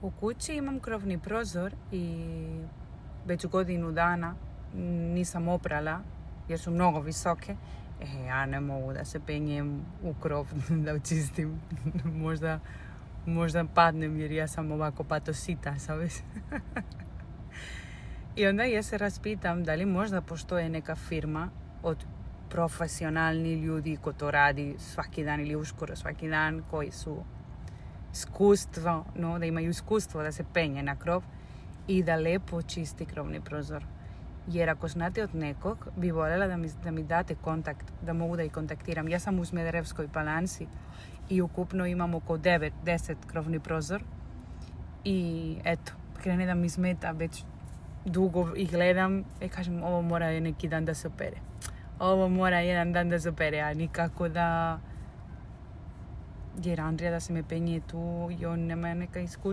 U kući imam krovni prozor i već godinu dana nisam oprala jer su mnogo visoke. Ja ne mogu da se penjem u krov da očistim. možda padnem jer ja sam ovako patosita, sabes? I onda ja se raspitam da li možda postoje neka firma od profesionalni ljudi ko to radi svaki dan ili uskoro svaki dan, koji su iskustvo, da imaju iskustvo da se penje na krov i da lepo čisti krovni prozor. Jer ako znate od nekog, bi voljela da mi date kontakt, da mogu da ih kontaktiram. Ja sam u Smederevskoj Palanci i ukupno imam oko 9-10 krovni prozor. I eto, krene da mi smeta, već dugo ih gledam i kažem, ovo mora neki dan da se opere. Ovo mora jedan dan da se opere, a nikako da... Jer Andrija da se me penje tu i on nema neka iskustva.